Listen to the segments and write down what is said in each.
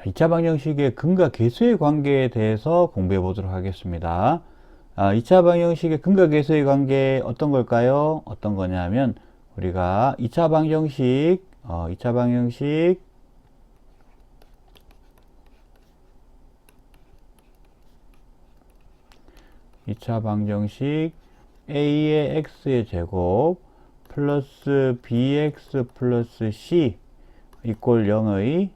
2차 방정식의 근과 계수의 관계에 대해서 공부해 보도록 하겠습니다. 2차 방정식의 근과 계수의 관계 어떤 걸까요? 어떤 거냐면 우리가 2차 방정식 2차 방정식 a의 x의 제곱 플러스 bx 플러스 c 이꼴 0의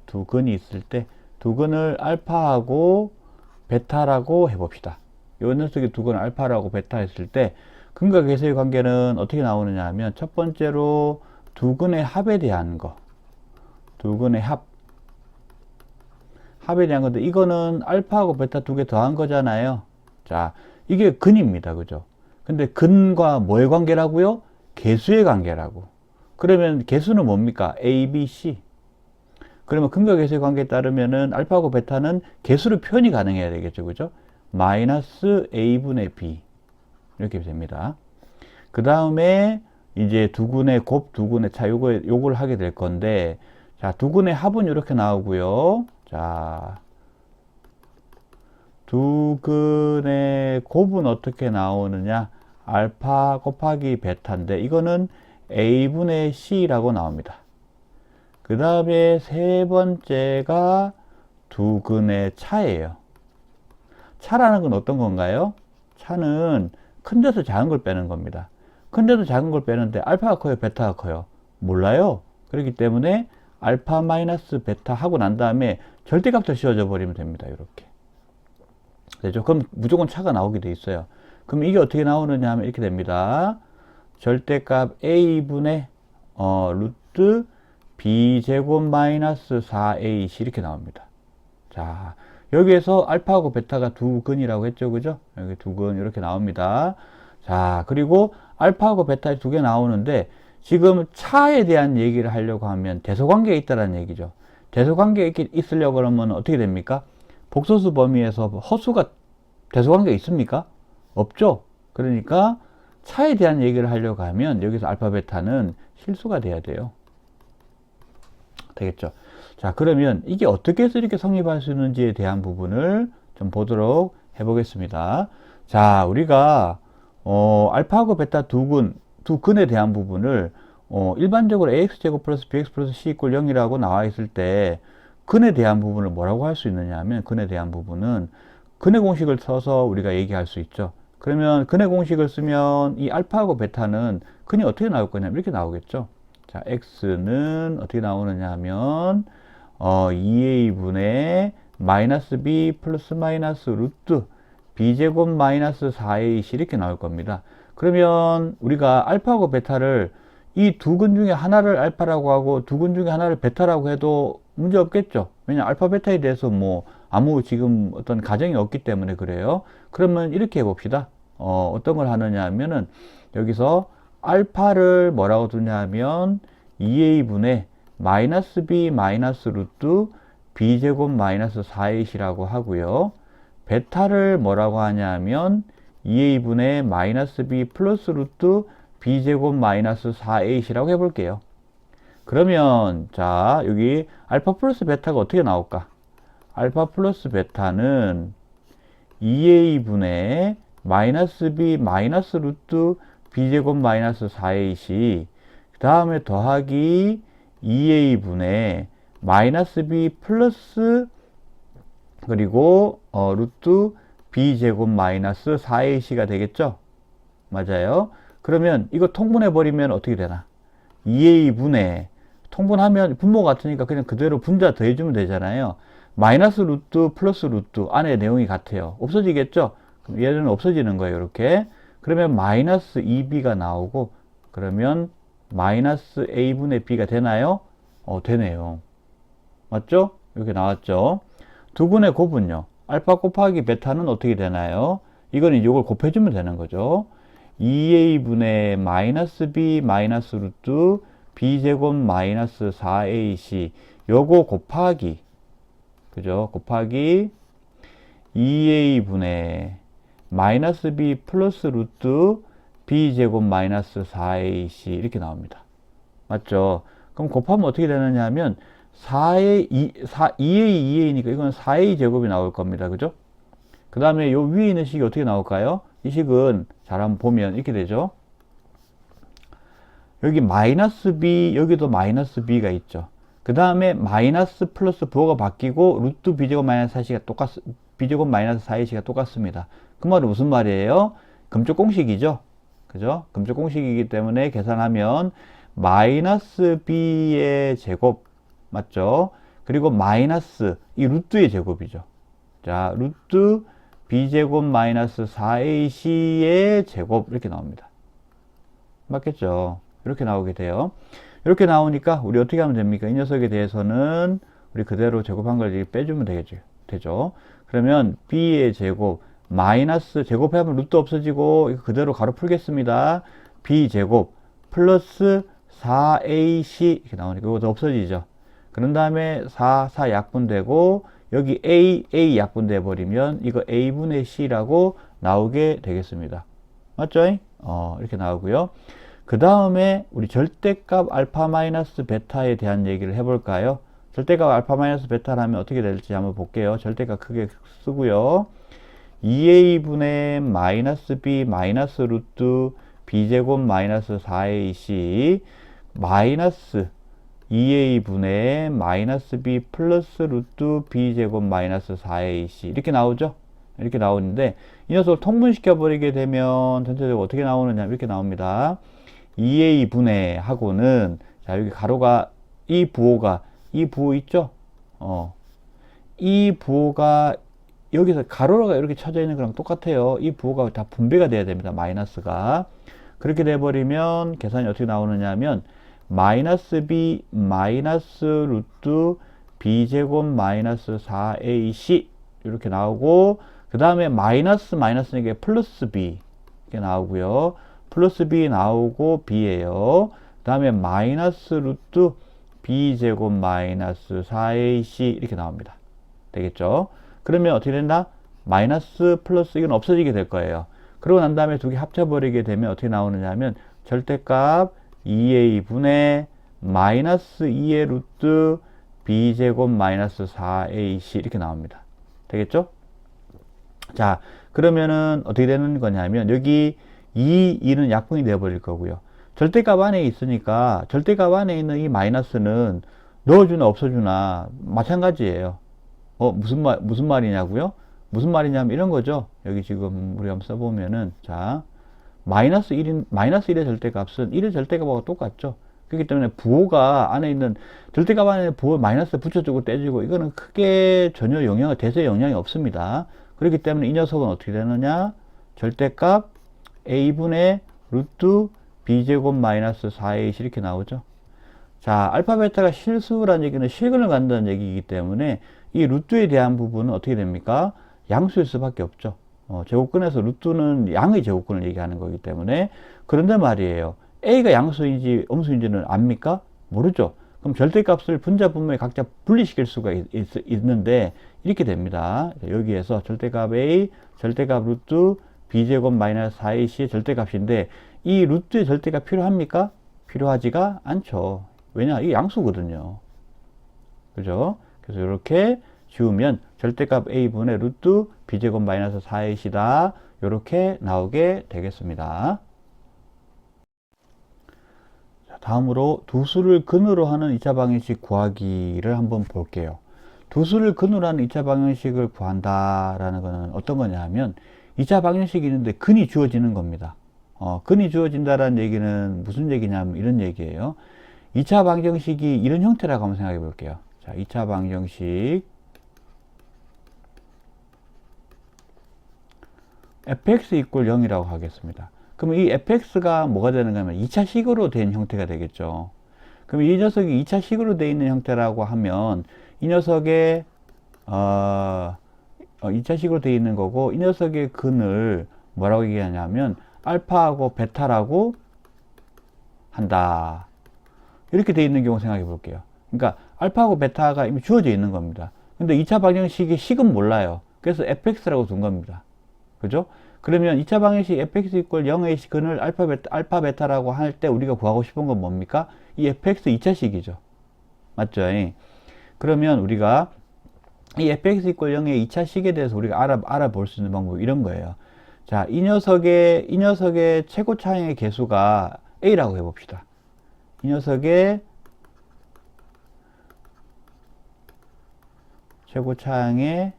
두 근이 있을 때 두 근을 알파하고 베타라고 해봅시다. 요 녀석이 두 근을 알파라고 베타 했을 때 근과 계수의 관계는 어떻게 나오느냐 하면 첫 번째로 두 근의 합에 대한 거, 두 근의 합에 대한 건데 이거는 알파하고 베타 두 개 더한 거잖아요. 자, 이게 근입니다. 그죠? 근데 근과 뭐의 관계라고요? 계수의 관계라고. 그러면 계수는 뭡니까? A, B, C. 그러면 근과 계수의 관계에 따르면은 알파하고 베타는 계수로 표현이 가능해야 되겠죠. 그죠? 마이너스 A분의 B. 이렇게 됩니다. 그 다음에 이제 두 근의 곱, 두 근의 차, 요걸 하게 될 건데, 자, 두 근의 합은 이렇게 나오고요. 자, 두 근의 곱은 어떻게 나오느냐? 알파 곱하기 베타인데, 이거는 A분의 C라고 나옵니다. 그 다음에 세 번째가 두 근의 차예요. 차라는 건 어떤 건가요? 차는 큰 데서 작은 걸 빼는 겁니다. 큰 데서 작은 걸 빼는데 알파가 커요, 베타가 커요? 몰라요. 그렇기 때문에 알파 마이너스 베타 하고 난 다음에 절대값도 씌워져 버리면 됩니다. 이렇게. 되죠? 그럼 무조건 차가 나오게 돼 있어요. 그럼 이게 어떻게 나오느냐 하면 이렇게 됩니다. 절대값 a분의 루트 b제곱 마이너스 4ac 이렇게 나옵니다. 자, 여기에서 알파하고 베타가 두 근이라고 했죠. 그죠? 여기 두 근 이렇게 나옵니다. 자, 그리고 알파하고 베타 두 개 나오는데 지금 차에 대한 얘기를 하려고 하면 대소관계에 있다는 얘기죠. 대소관계에 있으려고 그러면 어떻게 됩니까? 복소수 범위에서 허수가 대소관계에 있습니까? 없죠. 그러니까 차에 대한 얘기를 하려고 하면 여기서 알파 베타는 실수가 돼야 돼요. 되겠죠. 자, 그러면 이게 어떻게 해서 이렇게 성립할 수 있는지에 대한 부분을 좀 보도록 해보겠습니다. 자, 우리가 알파하고 베타 두 근에 대한 부분을 일반적으로 ax제곱 플러스 bx 플러스 c 이꼴 0이라고 나와 있을 때 근에 대한 부분을 뭐라고 할 수 있느냐 하면 근에 대한 부분은 근의 공식을 써서 우리가 얘기할 수 있죠. 그러면 근의 공식을 쓰면 이 알파하고 베타는 근이 어떻게 나올 거냐면 이렇게 나오겠죠. 자, x는 어떻게 나오느냐 하면 2a분의 마이너스 b 플러스 마이너스 루트 b제곱 마이너스 4ac 이렇게 나올 겁니다. 그러면 우리가 알파하고 베타를 이 두 근 중에 하나를 알파라고 하고 두 근 중에 하나를 베타라고 해도 문제 없겠죠. 왜냐면 알파 베타에 대해서 뭐 아무 지금 어떤 가정이 없기 때문에 그래요. 그러면 이렇게 해봅시다. 어떤 걸 하느냐 하면은 여기서 알파를 뭐라고 두냐 하면 2a분의 마이너스 b 마이너스 루트 b제곱 마이너스 4ac라고 하고요. 베타를 뭐라고 하냐 하면 2a분의 마이너스 b 플러스 루트 b제곱 마이너스 4ac라고 해볼게요. 그러면 자, 여기 알파 플러스 베타가 어떻게 나올까? 알파 플러스 베타는 2a분의 마이너스 b 마이너스 루트 b제곱 마이너스 4ac 그 다음에 더하기 2a분의 마이너스 b 플러스 그리고 루트 b제곱 마이너스 4ac가 되겠죠? 맞아요. 그러면 이거 통분해 버리면 어떻게 되나? 2a분의 통분하면 분모 같으니까 그냥 그대로 분자 더해주면 되잖아요. 마이너스 루트 플러스 루트 안에 내용이 같아요. 없어지겠죠? 그럼 얘는 없어지는 거예요. 이렇게. 그러면 마이너스 2b가 나오고 그러면 마이너스 a분의 b가 되나요? 되네요. 맞죠? 이렇게 나왔죠? 두 근의 곱은요. 알파 곱하기 베타는 어떻게 되나요? 이거는 이걸 곱해주면 되는 거죠. 2a분의 마이너스 b 마이너스 루트 b제곱 마이너스 4ac 요거 곱하기 그죠? 곱하기 2a분의 마이너스 b 플러스 루트 b제곱 마이너스 4ac 이렇게 나옵니다. 맞죠? 그럼 곱하면 어떻게 되느냐 하면 2의 2a니까 이건 4a 제곱이 나올 겁니다. 그죠? 그 다음에 요 위에 있는 식이 어떻게 나올까요? 이 식은 잘 한번 보면 이렇게 되죠. 여기 마이너스 b, 여기도 마이너스 b가 있죠. 그 다음에 마이너스 플러스 부호가 바뀌고 루트 b제곱 마이너스 4c가 b제곱 마이너스 4ac가 똑같습니다. 그 말은 무슨 말이에요? 금쪽 공식이죠. 그죠? 금쪽 공식이기 때문에 계산하면 마이너스 b의 제곱 맞죠? 그리고 마이너스 이 루트의 제곱이죠. 자, 루트 b제곱 마이너스 4ac의 제곱 이렇게 나옵니다. 맞겠죠? 이렇게 나오게 돼요. 이렇게 나오니까 우리 어떻게 하면 됩니까? 이 녀석에 대해서는 우리 그대로 제곱한 걸 빼주면 되죠. 그러면 b의 제곱 마이너스 제곱하면 루트 없어지고 이거 그대로 가로 풀겠습니다. b제곱 플러스 4ac 이렇게 나오니까 이것도 없어지죠. 그런 다음에 4 약분되고 여기 a 약분돼 버리면 이거 a분의 c라고 나오게 되겠습니다. 맞죠? 이렇게 나오고요. 그 다음에 우리 절대값 알파 마이너스 베타에 대한 얘기를 해볼까요? 절대값 알파 마이너스 베타라면 어떻게 될지 한번 볼게요. 절대값 크게 쓰고요. 2a분의 마이너스 b 마이너스 루트 b제곱 마이너스 4ac 마이너스 2a분의 마이너스 b 플러스 루트 b제곱 마이너스 4ac 이렇게 나오죠? 이렇게 나오는데 이 녀석을 통분시켜 버리게 되면 전체적으로 어떻게 나오느냐 이렇게 나옵니다. 2a분의 하고는 자 여기 가로가 이 부호 있죠? 이 부호가 여기서 가로가 이렇게 쳐져 있는 거랑 똑같아요. 이 부호가 다 분배가 돼야 됩니다. 마이너스가 그렇게 돼 버리면 계산이 어떻게 나오느냐 하면 마이너스 b 마이너스 루트 b제곱 마이너스 4ac 이렇게 나오고 그 다음에 마이너스는 이게 플러스 b 이렇게 나오고요. 플러스 b 나오고 b예요. 그 다음에 마이너스 루트 b제곱 마이너스 4ac 이렇게 나옵니다. 되겠죠? 그러면 어떻게 된다? 마이너스 플러스 이건 없어지게 될 거예요. 그러고 난 다음에 두 개 합쳐버리게 되면 어떻게 나오느냐 하면 절대값 2a분의 마이너스 2의 루트 b제곱 마이너스 4ac 이렇게 나옵니다. 되겠죠? 자, 그러면은 어떻게 되는 거냐면 여기 2는 약분이 되어버릴 거고요. 절대값 안에 있으니까 절대값 안에 있는 이 마이너스는 넣어주나 없어주나 마찬가지예요. 무슨 말이냐고요? 무슨 말이냐면 이런 거죠. 여기 지금 우리 한번 써보면은 자 마이너스 1의 절대값은 1의 절대값하고 똑같죠. 그렇기 때문에 부호가 안에 있는 절대값 안에 부호 마이너스 붙여주고 떼주고 이거는 크게 전혀 대세 영향이 없습니다. 그렇기 때문에 이 녀석은 어떻게 되느냐? 절대값 a분의 루트 b제곱 마이너스 4ac 이렇게 나오죠. 자, 알파 베타가 실수라는 얘기는 실근을 갖는다는 얘기이기 때문에 이 루트에 대한 부분은 어떻게 됩니까? 양수일 수밖에 없죠. 제곱근에서 루트는 양의 제곱근을 얘기하는 거기 때문에 그런데 말이에요. a가 양수인지 음수인지는 압니까? 모르죠. 그럼 절대값을 분자 분모에 각자 분리시킬 수가 있는데 이렇게 됩니다. 여기에서 절대값 a, 절대값 루트 b제곱 마이너스 4ac의 절대값인데 이 루트의 절대값 필요합니까? 필요하지가 않죠. 왜냐? 이게 양수거든요. 그죠? 그래서 이렇게 지우면 절대값 a분의 루트 b제곱 마이너스 4ac다. 이렇게 나오게 되겠습니다. 자, 다음으로 두 수를 근으로 하는 2차 방정식 구하기를 한번 볼게요. 두 수를 근으로 하는 2차 방정식을 구한다라는 것은 어떤 거냐 하면 2차 방정식이 있는데 근이 주어지는 겁니다. 근이 주어진다라는 얘기는 무슨 얘기냐면 이런 얘기예요. 2차 방정식이 이런 형태라고 한번 생각해 볼게요. 자, 2차 방정식 fx 이퀄 0이라고 하겠습니다. 그러면 이 fx가 뭐가 되는가 하면 2차식으로 된 형태가 되겠죠. 그럼 이 녀석이 2차식으로 되어 있는 형태라고 하면 이 녀석의 2차식으로 되어 있는 거고 이 녀석의 근을 뭐라고 얘기하냐면 알파하고 베타라고 한다. 이렇게 되어 있는 경우 생각해 볼게요. 그러니까 알파하고 베타가 이미 주어져 있는 겁니다. 근데 2차 방정식의 식은 몰라요. 그래서 fx라고 둔 겁니다. 그죠? 그러면 2차 방정식 fx 이퀄 0의 근을 알파 베타라고 할 때 우리가 구하고 싶은 건 뭡니까? 이 fx 2차식이죠. 맞죠? 그러면 우리가 이 fx 이퀄 0의 2차 식에 대해서 우리가 알아볼 수 있는 방법이 이런 거예요. 자, 이 녀석의 최고 차항의 개수가 a라고 해봅시다. 이 녀석의 최고 차항의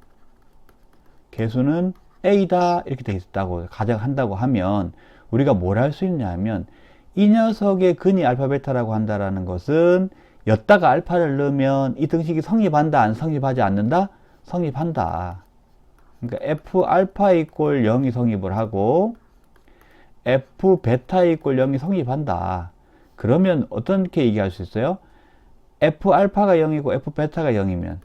개수는 a다 이렇게 돼 있다고 가정한다고 하면 우리가 뭘 할 수 있냐면 이 녀석의 근이 알파 베타라고 한다라는 것은 였다가 알파를 넣으면 이 등식이 성립한다 안 성립하지 않는다? 성립한다. 그러니까 f 알파 이꼴 0이 성립을 하고 f 베타 이꼴 0이 성립한다. 그러면 어떻게 얘기할 수 있어요? f 알파가 0이고 f 베타가 0이면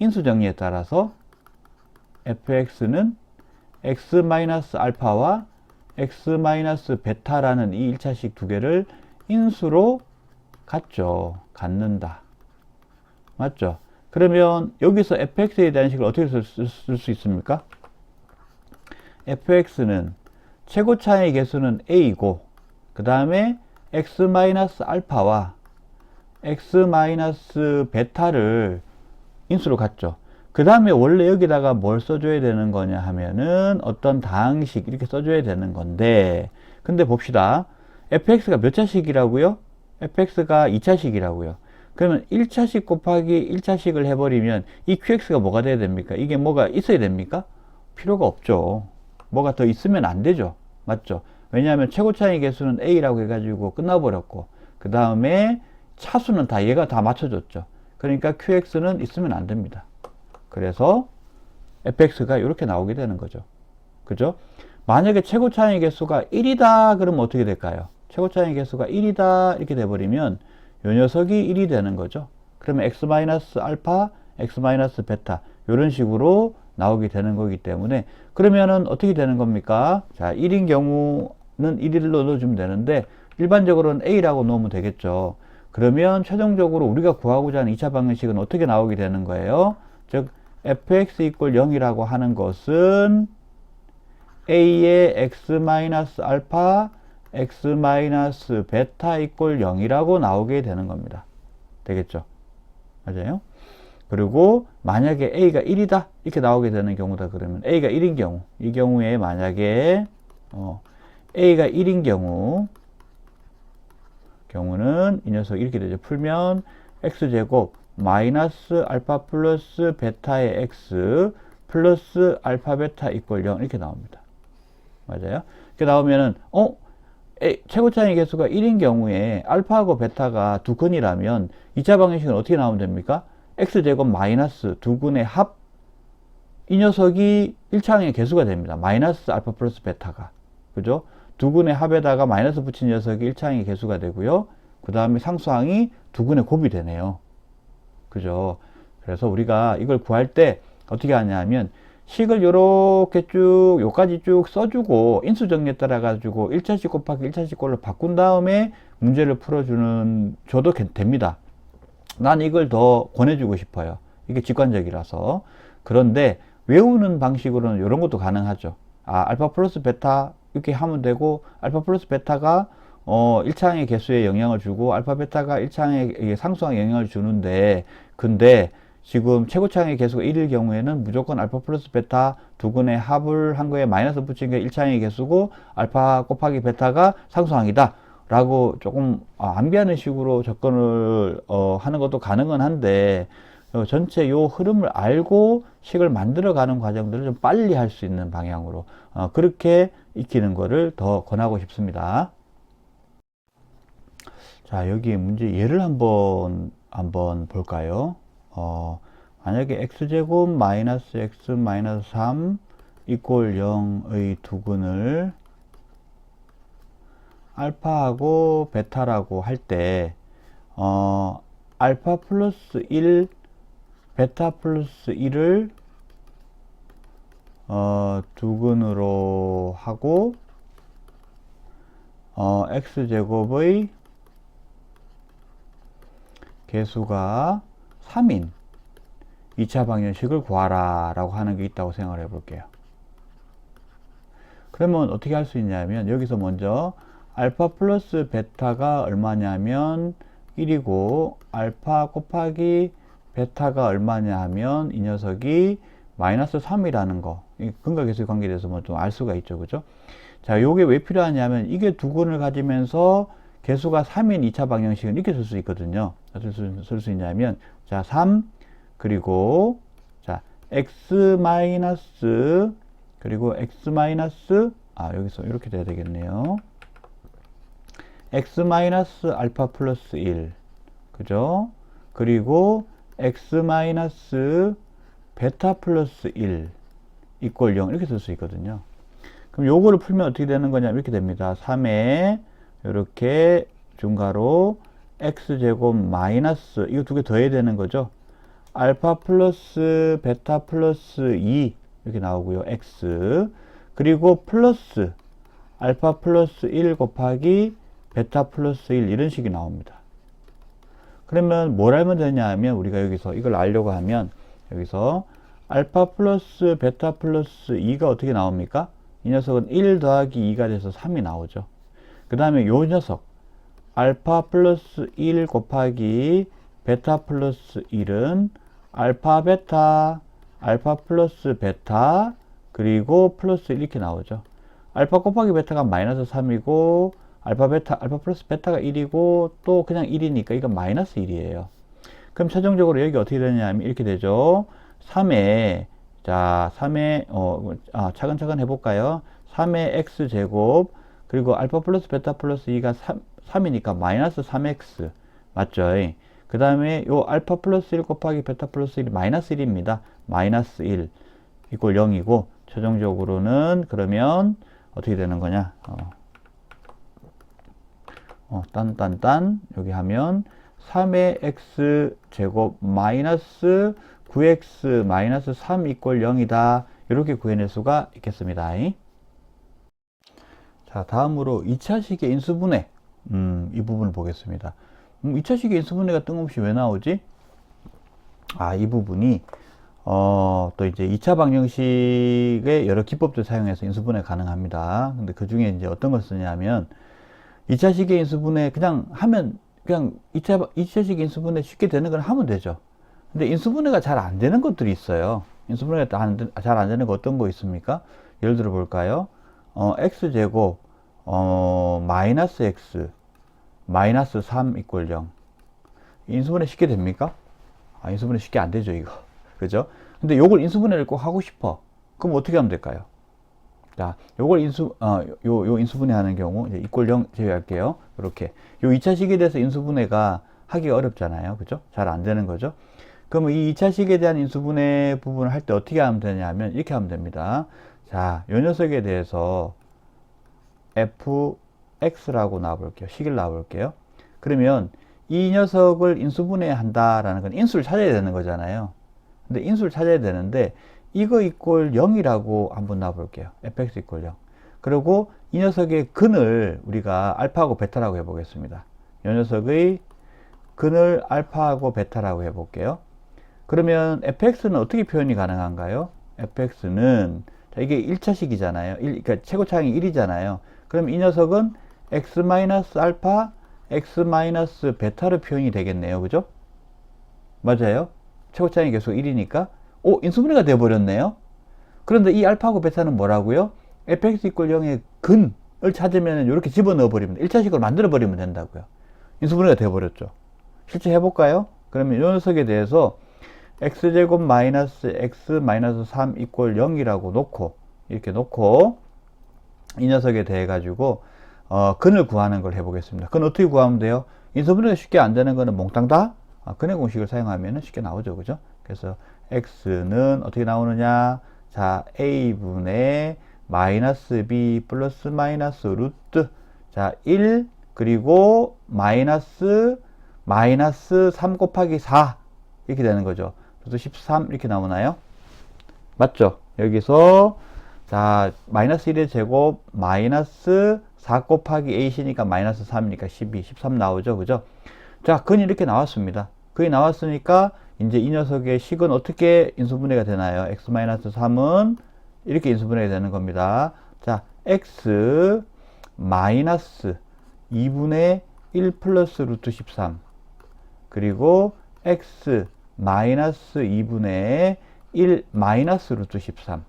인수 정리에 따라서 fx는 x 마이너스 알파와 x 마이너스 베타라는 이 1차식 두 개를 인수로 갖는다. 맞죠? 그러면 여기서 fx에 대한 식을 어떻게 쓸 수 있습니까? fx는 최고 차의 개수는 a이고 그 다음에 x 마이너스 알파와 x 마이너스 베타를 인수로 갖죠. 그 다음에 원래 여기다가 뭘 써줘야 되는 거냐 하면은 어떤 다항식 이렇게 써줘야 되는 건데 근데 봅시다. fx가 몇 차식이라고요? fx가 2차식이라고요. 그러면 1차식 곱하기 1차식을 해버리면 이 qx가 뭐가 돼야 됩니까? 이게 뭐가 있어야 됩니까? 필요가 없죠. 뭐가 더 있으면 안 되죠. 맞죠? 왜냐하면 최고차의 개수는 a라고 해가지고 끝나버렸고 그 다음에 차수는 다 얘가 다 맞춰줬죠. 그러니까 qx는 있으면 안 됩니다. 그래서 fx가 이렇게 나오게 되는 거죠. 그죠? 만약에 최고차의 개수가 1이다 그러면 어떻게 될까요? 최고차의 개수가 1이다 이렇게 돼버리면 요 녀석이 1이 되는 거죠. 그러면 x-알파, x-베타 이런 식으로 나오게 되는 거기 때문에 그러면은 어떻게 되는 겁니까? 자, 1인 경우는 1을 넣어주면 되는데 일반적으로는 a라고 넣으면 되겠죠. 그러면 최종적으로 우리가 구하고자 하는 2차 방정식은 어떻게 나오게 되는 거예요? 즉 fx 이퀄 0이라고 하는 것은 a의 x-알파 x-베타 이퀄 0이라고 나오게 되는 겁니다. 되겠죠? 맞아요? 그리고 만약에 a가 1이다 이렇게 나오게 되는 경우다 그러면 a가 1인 경우 이 경우에 만약에 a가 1인 경우는 이 녀석 이렇게 되죠. 풀면 x제곱 마이너스 알파 플러스 베타의 x 플러스 알파 베타 이퀄 0 이렇게 나옵니다. 맞아요? 이렇게 나오면은 최고차의 개수가 1인 경우에 알파하고 베타가 두 근이라면 2차 방정식은 어떻게 나오면 됩니까? x제곱 마이너스 두 근의 합 이 녀석이 1차항의 개수가 됩니다. 마이너스 알파 플러스 베타가 그죠? 두 근의 합에다가 마이너스 붙인 녀석이 1차항의 개수가 되고요. 그 다음에 상수항이 두 근의 곱이 되네요. 그죠? 그래서 우리가 이걸 구할 때 어떻게 하냐 면 식을 요렇게 쭉 요까지 쭉 써주고 인수 정리에 따라 가지고 1차식 곱하기 1차식 걸로 바꾼 다음에 문제를 줘도 됩니다. 난 이걸 더 권해주고 싶어요. 이게 직관적이라서. 그런데 외우는 방식으로는 이런 것도 가능하죠. 알파 플러스 베타 이렇게 하면 되고 알파 플러스 베타가 1차항의 개수에 영향을 주고 알파 베타가 1차항의 상수항에 영향을 주는데 근데 지금 최고차항의 개수가 1일 경우에는 무조건 알파 플러스 베타 두 근의 합을 한 거에 마이너스 붙인 게 1차항의 개수고 알파 곱하기 베타가 상수항이다 라고 조금 암비하는 식으로 접근을 하는 것도 가능은 한데 전체 요 흐름을 알고 식을 만들어 가는 과정들을 좀 빨리 할 수 있는 방향으로 그렇게 익히는 거를 더 권하고 싶습니다. 자, 여기 문제 예를 한번 볼까요? 만약에 x제곱 마이너스 x 마이너스 3 이꼴 0의 두 근을 알파하고 베타라고 할 때 알파 플러스 1 베타 플러스 1을 두 근으로 하고 x제곱의 개수가 3인 2차 방정식을 구하라 라고 하는 게 있다고 생각을 해 볼게요. 그러면 어떻게 할 수 있냐면 여기서 먼저 알파 플러스 베타가 얼마냐면 1이고 알파 곱하기 베타가 얼마냐 하면 이 녀석이 마이너스 3이라는 거, 근각계수의 관계에 대해서 뭐 좀 알 수가 있죠. 그죠? 자, 요게 왜 필요하냐면 이게 두 근을 가지면서 개수가 3인 2차 방정식은 이렇게 쓸 수 있거든요. 어떻게 쓸 수 있냐면, 자, 3, 그리고, 자, x 마이너스, 그리고 x 마이너스, 여기서 이렇게 돼야 되겠네요. x 마이너스 알파 플러스 1. 그죠? 그리고 x 마이너스 베타 플러스 1 이꼴 0 이렇게 쓸 수 있거든요. 그럼 요거를 풀면 어떻게 되는 거냐면 이렇게 됩니다. 3에 이렇게 중괄호 x제곱 마이너스 이거 두 개 더해야 되는 거죠. 알파 플러스 베타 플러스 2 이렇게 나오고요. x 그리고 플러스 알파 플러스 1 곱하기 베타 플러스 1 이런 식이 나옵니다. 그러면 뭘 알면 되냐 하면 우리가 여기서 이걸 알려고 하면 여기서 알파 플러스 베타 플러스 2가 어떻게 나옵니까? 이 녀석은 1 더하기 2가 돼서 3이 나오죠. 그 다음에 요 녀석 알파 플러스 1 곱하기 베타 플러스 1은 알파 베타 알파 플러스 베타 그리고 플러스 1 이렇게 나오죠. 알파 곱하기 베타가 마이너스 3이고 알파 플러스 베타가 1이고 또 그냥 1이니까 이건 마이너스 1이에요. 그럼 최종적으로 여기 어떻게 되냐면 이렇게 되죠. 3에 차근차근 해볼까요? 3의 x제곱 그리고 알파 플러스 베타 플러스 2가 3이니까 마이너스 3x 맞죠? 그 다음에 요 알파 플러스 1 곱하기 베타 플러스 1이 마이너스 1입니다. 마이너스 1 이꼴 0이고 최종적으로는 그러면 어떻게 되는 거냐? 여기 하면 3의 x제곱 마이너스 9x 마이너스 3 이꼴 0이다. 이렇게 구해낼 수가 있겠습니다. 자, 다음으로 2차식의 인수분해. 이 부분을 보겠습니다. 2차식의 인수분해가 뜬금없이 왜 나오지? 이 부분이, 또 이제 2차 방정식의 여러 기법들 사용해서 인수분해 가능합니다. 근데 그 중에 이제 어떤 걸 쓰냐면, 2차식의 인수분해 그냥 하면, 그냥 2차식 인수분해 쉽게 되는 걸 하면 되죠. 근데 인수분해가 잘 안 되는 것들이 있어요. 인수분해가 잘 안 되는 거 어떤 거 있습니까? 예를 들어 볼까요? x제곱, 마이너스 x, 마이너스 3 이꼴 0. 인수분해 쉽게 됩니까? 인수분해 쉽게 안 되죠, 이거. 그죠? 근데 요걸 인수분해를 꼭 하고 싶어. 그럼 어떻게 하면 될까요? 자, 요걸 요 인수분해 하는 경우, 이제 이꼴 0 제외할게요. 이렇게. 요 2차식에 대해서 인수분해가 하기가 어렵잖아요. 그죠? 잘 안 되는 거죠? 그러면 이 2차식에 대한 인수분해 부분을 할 때 어떻게 하면 되냐면, 이렇게 하면 됩니다. 자, 요 녀석에 대해서 fx라고 놔볼게요. 식을 놔볼게요. 그러면 이 녀석을 인수분해 한다라는 건 인수를 찾아야 되는 거잖아요. 근데 인수를 찾아야 되는데, 이거 이꼴 0이라고 한번 놔볼게요. fx 이꼴 0. 그리고 이 녀석의 근을 우리가 알파하고 베타라고 해보겠습니다. 이 녀석의 근을 알파하고 베타라고 해볼게요. 그러면 fx는 어떻게 표현이 가능한가요? fx는, 자, 이게 1차식이잖아요. 그러니까 최고차항이 1이잖아요. 그럼 이 녀석은 x-알파, x-베타로 표현이 되겠네요. 그죠? 맞아요? 최고차항의 개수가 1이니까. 인수분해가 되어버렸네요. 그런데 이 알파하고 베타는 뭐라고요? fx 이꼴 0의 근을 찾으면 이렇게 집어넣어 버리면, 1차식으로 만들어 버리면 된다고요. 인수분해가 되어버렸죠. 실제 해볼까요? 그러면 이 녀석에 대해서 x제곱 마이너스 x 마이너스 3 이꼴 0이라고 놓고, 이렇게 놓고, 이 녀석에 대해 가지고, 근을 구하는 걸 해보겠습니다. 근 어떻게 구하면 돼요? 인수분해가 쉽게 안 되는 거는 몽땅 다 근의 공식을 사용하면 쉽게 나오죠. 그죠? 그래서 x는 어떻게 나오느냐? 자, a분의 마이너스 b 플러스 마이너스 루트. 자, 1, 그리고 마이너스 3 곱하기 4. 이렇게 되는 거죠. 그래서 13 이렇게 나오나요? 맞죠? 여기서 자, 마이너스 1의 제곱 마이너스 4 곱하기 a시니까 마이너스 3이니까 12, 13 나오죠. 그죠? 자, 근이 이렇게 나왔습니다. 근이 나왔으니까 이제 이 녀석의 식은 어떻게 인수분해가 되나요? x-3은 이렇게 인수분해가 되는 겁니다. 자, x 마이너스 2분의 1 플러스 루트 13 그리고 x 마이너스 2분의 1 마이너스 루트 13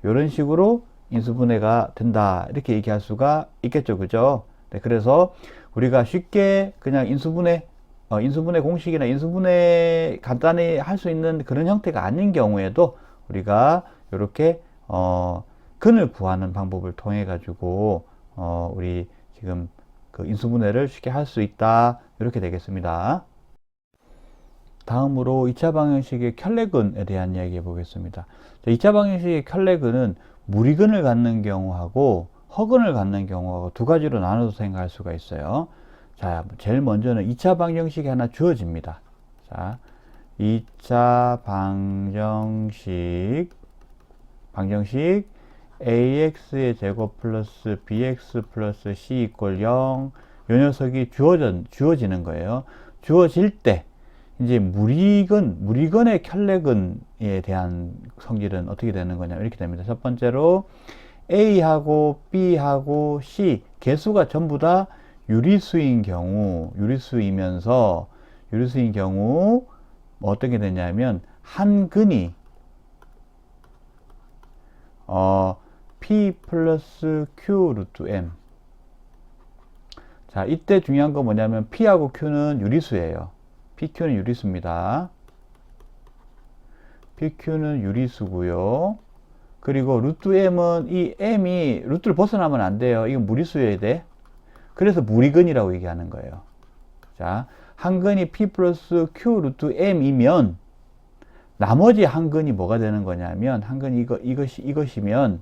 이런 식으로 인수분해가 된다 이렇게 얘기할 수가 있겠죠. 그죠? 네, 그래서 우리가 쉽게 그냥 인수분해 공식이나 인수분해 간단히 할 수 있는 그런 형태가 아닌 경우에도 우리가 이렇게 근을 구하는 방법을 통해 가지고 우리 지금 그 인수분해를 쉽게 할 수 있다 이렇게 되겠습니다. 다음으로 2차 방정식의 켤레근에 대한 이야기 해보겠습니다. 2차 방정식의 켤레근은 무리근을 갖는 경우하고 허근을 갖는 경우하고 두 가지로 나눠서 생각할 수가 있어요. 자, 제일 먼저는 2차 방정식이 하나 주어집니다. 자, 2차 방정식 ax의 제곱 플러스 bx 플러스 c 이퀄 0 요 녀석이 주어지는 거예요. 주어질 때 이제 무리근의 켤레근에 대한 성질은 어떻게 되는 거냐 이렇게 됩니다. 첫 번째로 A하고 B하고 C 개수가 전부 다 유리수인 경우 어떤 게 되냐면 한 근이 P 플러스 Q 루트 M. 자, 이때 중요한 건 뭐냐면 P하고 Q는 유리수예요. PQ는 유리수입니다. PQ는 유리수고요. 그리고 루트 M은 이 M이 루트를 벗어나면 안 돼요. 이건 무리수여야 돼. 그래서 무리근이라고 얘기하는 거예요. 자, 한 근이 P 플러스 Q 루트 M이면 나머지 한 근이 뭐가 되는 거냐면 한 근이 이것이면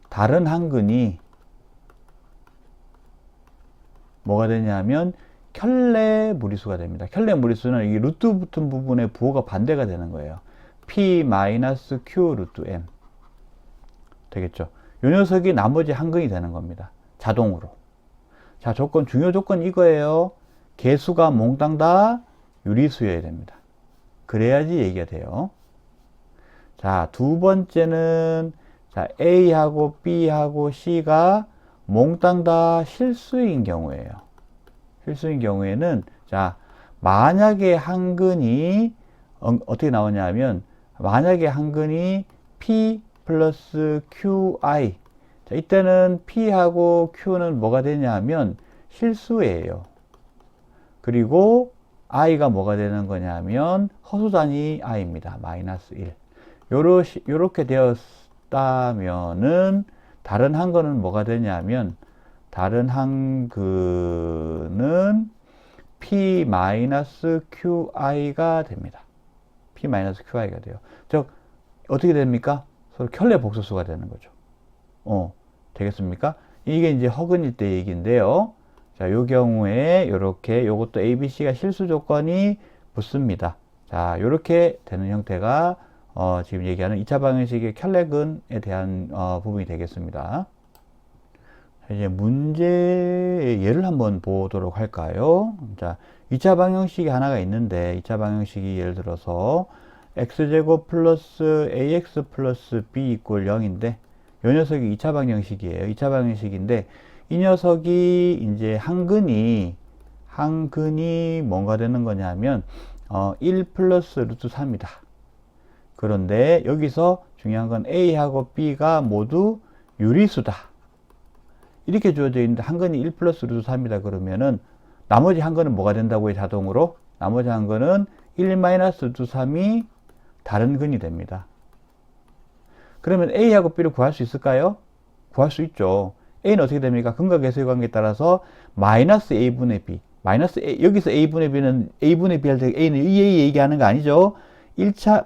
다른 한 근이 뭐가 되냐면 켤레 무리수가 됩니다. 켤레 무리수는 이 루트 붙은 부분의 부호가 반대가 되는 거예요. P 마이너스 Q 루트 M 되겠죠. 이 녀석이 나머지 한 근이 되는 겁니다. 자동으로. 자, 중요 조건 이거예요. 개수가 몽땅 다 유리수여야 됩니다. 그래야지 얘기가 돼요. 자, 두 번째는 자, A하고 B하고 C가 몽땅 다 실수인 경우예요. 실수인 경우에는 자, 만약에 한 근이 어떻게 나오냐면 만약에 한 근이 P 플러스 QI 자, 이때는 P하고 Q는 뭐가 되냐면 실수예요. 그리고 I가 뭐가 되는 거냐면 허수단위 I입니다. 마이너스 1 요렇게 되었다면은 다른 한 거는 뭐가 되냐면 다른 한 근은 P-QI가 됩니다. P-QI가 돼요. 즉 어떻게 됩니까? 서로 켤레 복소수가 되는 거죠. 되겠습니까? 이게 이제 허근일 때 얘기인데요. 자, 요 경우에 요렇게 요것도 ABC가 실수 조건이 붙습니다. 자, 요렇게 되는 형태가 지금 얘기하는 2차 방정식의 켤레근에 대한 부분이 되겠습니다. 이제 문제의 예를 한번 보도록 할까요? 자, 2차 방정식이 하나가 있는데 2차 방정식이 예를 들어서 x제곱 플러스 ax 플러스 b 이퀄 0인데 이 녀석이 2차 방정식이에요. 2차 방정식인데 이 녀석이 이제 한 근이 뭔가 되는 거냐면 1 플러스 루트 3이다. 그런데 여기서 중요한 건 A하고 B가 모두 유리수다. 이렇게 주어져 있는데 한 근이 1 플러스 루트 3이다 그러면은 나머지 한 근은 뭐가 된다고요? 자동으로? 나머지 한 근은 1 마이너스 루트 3이 다른 근이 됩니다. 그러면 A하고 B를 구할 수 있을까요? 구할 수 있죠. A는 어떻게 됩니까? 근과 계수의 관계에 따라서 마이너스 A분의 B. 여기서 A분의 B는 A분의 B 할 때 A는 이 A 얘기하는 거 아니죠?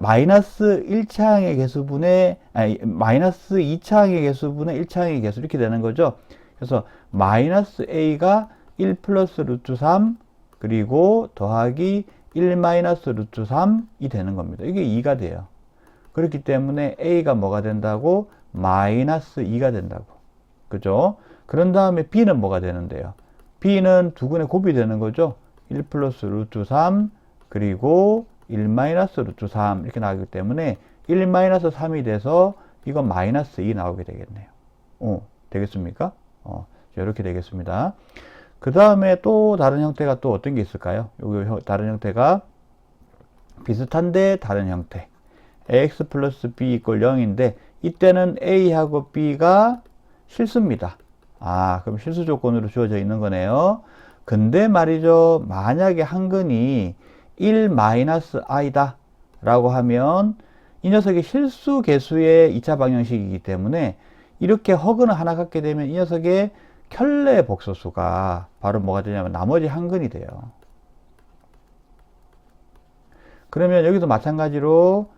마이너스 1차항의 개수분의, 마이너스 2차항의 개수분의 1차항의 개수 이렇게 되는 거죠. 그래서 마이너스 A가 1 플러스 루트 3 그리고 더하기 1 마이너스 루트 3이 되는 겁니다. 이게 2가 돼요. 그렇기 때문에 A가 뭐가 된다고? 마이너스 2가 된다고. 그죠? 그런 다음에 B는 뭐가 되는데요? B는 두 근의 곱이 되는 거죠. 1 플러스 루트 3 그리고 1 마이너스 루트 3 이렇게 나오기 때문에 1 마이너스 3이 돼서 이건 마이너스 2 나오게 되겠네요. 되겠습니까? 이렇게 되겠습니다. 그 다음에 또 다른 형태가 또 어떤 게 있을까요? 여기 다른 형태가 비슷한데 다른 형태. ax 플러스 b 이퀄 0인데 이때는 a하고 b가 실수입니다. 그럼 실수 조건으로 주어져 있는 거네요. 근데 말이죠. 만약에 한근이 1-i다 라고 하면 이 녀석이 실수 계수의 2차 방정식이기 때문에 이렇게 허근을 하나 갖게 되면 이 녀석의 켤레 복소수가 바로 뭐가 되냐면 나머지 한근이 돼요. 그러면 여기도 마찬가지로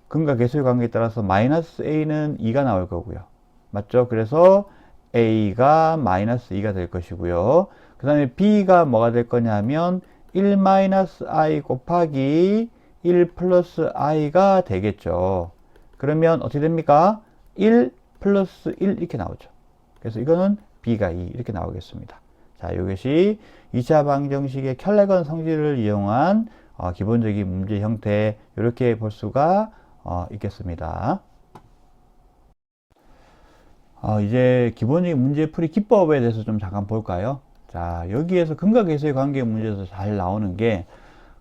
근과 계수의 관계에 따라서 마이너스 a는 2가 나올 거고요. 맞죠? 그래서 a가 마이너스 2가 될 것이고요. 그 다음에 b가 뭐가 될 거냐면 1-i 곱하기 1 플러스 i가 되겠죠. 그러면 어떻게 됩니까? 1 플러스 1 이렇게 나오죠. 그래서 이거는 b가 2 이렇게 나오겠습니다. 자, 이것이 2차 방정식의 켤레건 성질을 이용한 기본적인 문제 형태 이렇게 볼 수가 있겠습니다. 이제 기본적인 문제풀이 기법에 대해서 좀 잠깐 볼까요? 자, 여기에서 근과 계수의 관계 문제에서 잘 나오는 게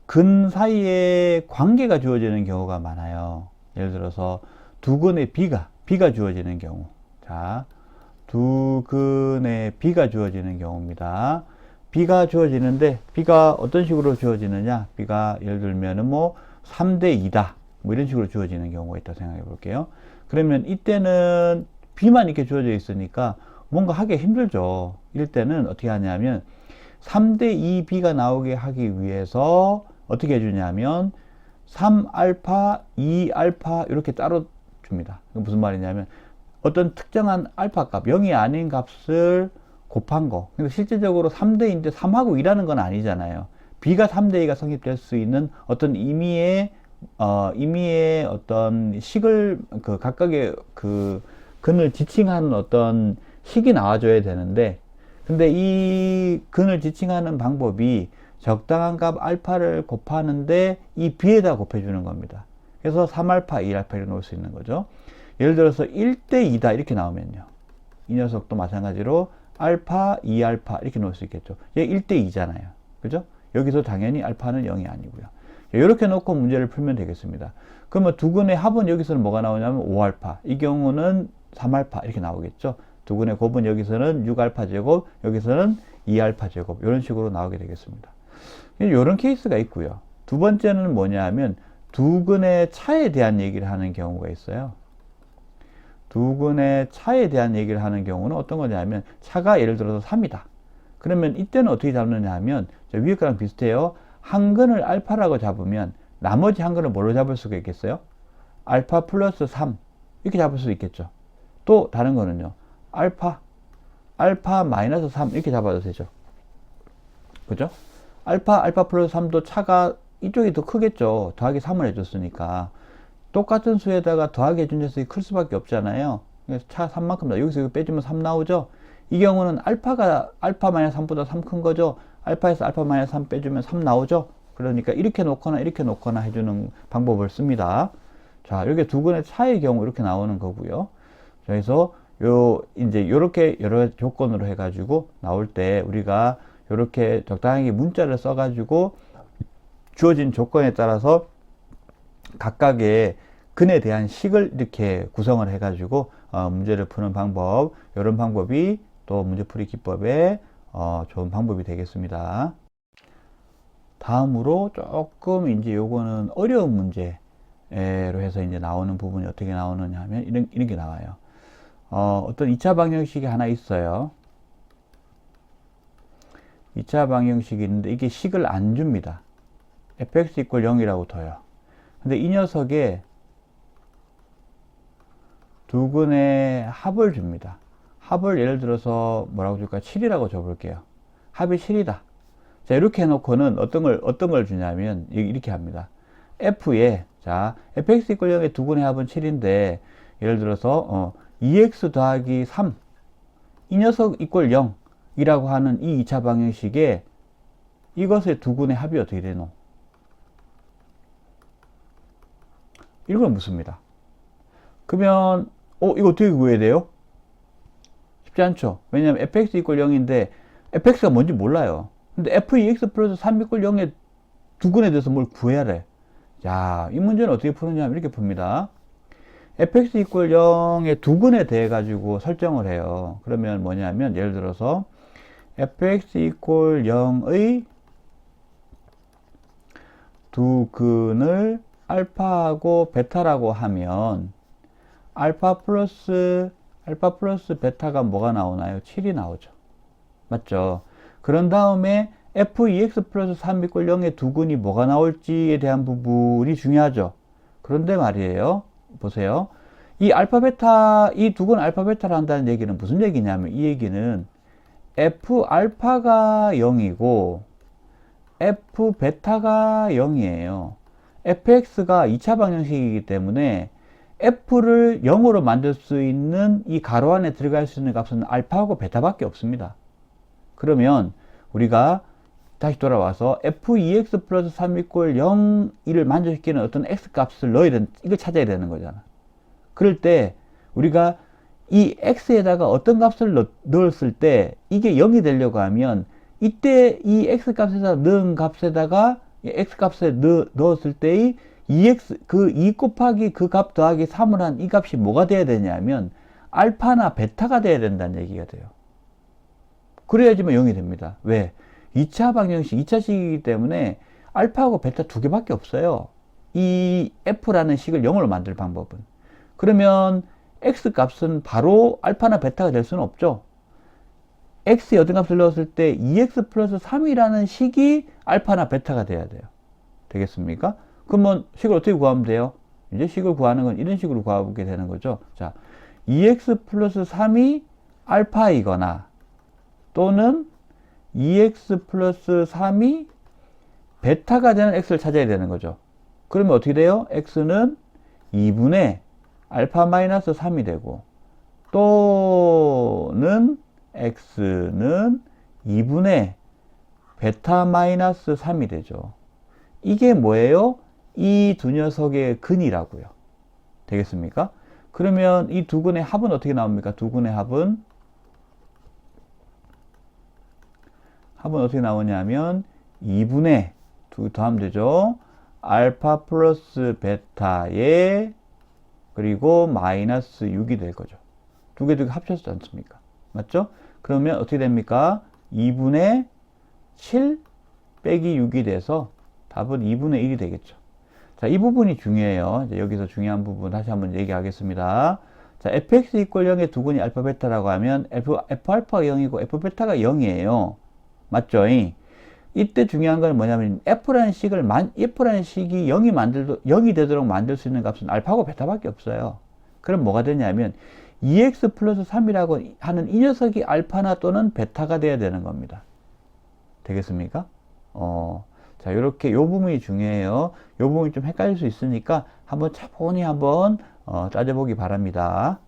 근 사이에 관계가 주어지는 경우가 많아요. 예를 들어서 두 근의 B가 주어지는 경우. 자, 두 근의 B가 주어지는 경우입니다. B가 주어지는데 B가 어떤 식으로 주어지느냐? B가 예를 들면은 뭐 3대 2다. 뭐 이런 식으로 주어지는 경우가 있다 생각해 볼게요. 그러면 이때는 B만 이렇게 주어져 있으니까 뭔가 하기 힘들죠. 이럴 때는 어떻게 하냐면 3대 2B가 나오게 하기 위해서 어떻게 해주냐면 3알파, 2알파 이렇게 따로 줍니다. 무슨 말이냐면 어떤 특정한 알파 값, 0이 아닌 값을 곱한 거. 근데 실제적으로 3대인데 3하고 2라는 건 아니잖아요. B가 3대 2가 성립될 수 있는 어떤 임의의 어떤 식을 각각의 근을 지칭하는 어떤 식이 나와줘야 되는데, 근데 이 근을 지칭하는 방법이 적당한 값 알파를 곱하는데 이 b에다 곱해주는 겁니다. 그래서 3알파, 2알파 이렇게 놓을 수 있는 거죠. 예를 들어서 1대 2다 이렇게 나오면요. 이 녀석도 마찬가지로 알파, 2알파 이렇게 놓을 수 있겠죠. 얘 1대 2잖아요. 그죠? 여기서 당연히 알파는 0이 아니고요. 이렇게 놓고 문제를 풀면 되겠습니다. 그러면 두 근의 합은 여기서는 뭐가 나오냐면 5알파. 이 경우는 3알파 이렇게 나오겠죠. 두 근의 곱은 여기서는 6알파 제곱, 여기서는 2알파 제곱 이런 식으로 나오게 되겠습니다. 이런 케이스가 있고요. 두 번째는 뭐냐 하면 두 근의 차에 대한 얘기를 하는 경우가 있어요. 두 근의 차에 대한 얘기를 하는 경우는 어떤 거냐면 차가 예를 들어서 3이다. 그러면 이때는 어떻게 잡느냐 하면 위에 거랑 비슷해요. 한 근을 알파라고 잡으면 나머지 한 근을 뭘로 잡을 수가 있겠어요? 알파 플러스 3 이렇게 잡을 수 있겠죠. 또 다른 거는요. 알파 마이너스 3 이렇게 잡아도 되죠. 그죠? 알파 플러스 3도 차가 이쪽이 더 크겠죠. 더하기 3을 해줬으니까. 똑같은 수에다가 더하기 해준 녀석이 클 수밖에 없잖아요. 그래서 차 3만큼 다 여기서 빼주면 3 나오죠. 이 경우는 알파가 알파 마이너스 3보다 3 큰 거죠. 알파에서 알파 마이너스 3 빼주면 3 나오죠. 그러니까 이렇게 놓거나 이렇게 놓거나 해주는 방법을 씁니다. 자, 이게 두 근의 차의 경우 이렇게 나오는 거고요. 그래서 이제 요렇게 여러 조건으로 해가지고 나올 때 우리가 요렇게 적당하게 문자를 써가지고 주어진 조건에 따라서 각각의 근에 대한 식을 이렇게 구성을 해가지고 문제를 푸는 방법, 이런 방법이 또 문제풀이 기법의 좋은 방법이 되겠습니다. 다음으로 조금 이제 요거는 어려운 문제로 해서 이제 나오는 부분이 어떻게 나오느냐 하면 이런 게 나와요. 어떤 2차 방정식이 하나 있어요. 2차 방정식이 있는데 이게 식을 안 줍니다. fx 이퀄 0이라고 둬요. 근데 이 녀석에 두 근의 합을 줍니다. 합을 예를 들어서 뭐라고 줄까? 7이라고 줘볼게요. 합이 7이다. 자, 이렇게 해놓고는 어떤 걸 주냐면 이렇게 합니다. f에 자 fx 이퀄 0의 두 근의 합은 7인데 예를 들어서 2x 더하기 3 이 녀석 이퀄 0 이라고 하는 이 2차 방정식에 이것의 두 근의 합이 어떻게 되노? 이걸 묻습니다. 그러면 이거 어떻게 구해야 돼요? 쉽지 않죠. 왜냐하면 fx 이퀄 0인데 fx가 뭔지 몰라요. 근데 f2x 플러스 3 이꼴 0의 두근에 대해서 뭘 구해야 돼. 자, 이 문제는 어떻게 푸느냐 이렇게 풉니다. fx 이꼴 0의 두근에 대해 가지고 설정을 해요. 그러면 뭐냐면 예를 들어서 fx 이꼴 0의 두근을 알파하고 베타라고 하면 알파 플러스 베타가 뭐가 나오나요? 7이 나오죠. 맞죠? 그런 다음에 f2x 플러스 3 이꼴 0의 두근이 뭐가 나올지에 대한 부분이 중요하죠. 그런데 말이에요. 보세요. 이 알파 베타, 이 두근 알파 베타를 한다는 얘기는 무슨 얘기냐면 이 얘기는 f 알파가 0이고 f 베타가 0이에요. fx가 2차 방정식이기 때문에 f를 0으로 만들 수 있는 이 가로 안에 들어갈 수 있는 값은 알파하고 베타밖에 없습니다. 그러면 우리가 다시 돌아와서 f2x 플러스 3 이꼴 0, 이를 만족시키는 어떤 x 값을 넣어야 되는, 이걸 찾아야 되는 거잖아. 그럴 때 우리가 이 x에다가 어떤 값을 넣었을 때 이게 0이 되려고 하면 이때 이 x 값에다 넣은 값에다가 x 값에 넣었을 때의 2x, 그 2 곱하기 그 값 더하기 3을 한 이 값이 뭐가 돼야 되냐면 알파나 베타가 돼야 된다는 얘기가 돼요. 그래야지만 0이 됩니다. 왜? 2차 방정식, 2차 식이기 때문에 알파하고 베타 두 개밖에 없어요. 이 f라는 식을 0으로 만들 방법은. 그러면 x 값은 바로 알파나 베타가 될 수는 없죠. x에 어떤 값을 넣었을 때 2x 플러스 3이라는 식이 알파나 베타가 돼야 돼요. 되겠습니까? 그러면 식을 어떻게 구하면 돼요? 이제 식을 구하는 건 이런 식으로 구하게 되는 거죠. 자, 2x 플러스 3이 알파이거나 또는 2x 플러스 3이 베타가 되는 x를 찾아야 되는 거죠. 그러면 어떻게 돼요? x는 2분의 알파 마이너스 3이 되고 또는 x는 2분의 베타 마이너스 3이 되죠. 이게 뭐예요? 이 두 녀석의 근이라고요. 되겠습니까? 그러면 이 두 근의 합은 어떻게 나옵니까? 두 근의 합은 어떻게 나오냐면 2분의 더하면 되죠. 알파 플러스 베타에 그리고 마이너스 6이 될 거죠. 두 개 합쳤지 않습니까? 맞죠? 그러면 어떻게 됩니까? 2분의 7 빼기 6이 돼서 답은 2분의 1이 되겠죠. 자, 이 부분이 중요해요. 이제 여기서 중요한 부분 다시 한번 얘기하겠습니다. 자, fx 이꼴 0의 두근이 알파 베타라고 하면 f 알파가 0이고 f 베타가 0이에요. 맞죠? 이때 중요한 건 뭐냐면 f라는 식이 0이 되도록 만들 수 있는 값은 알파고 베타밖에 없어요. 그럼 뭐가 되냐면 2x 플러스 3이라고 하는 이 녀석이 알파나 또는 베타가 돼야 되는 겁니다. 되겠습니까? 자, 요렇게 요 부분이 중요해요. 요 부분이 좀 헷갈릴 수 있으니까 한번 차분히 한번 따져보기 바랍니다.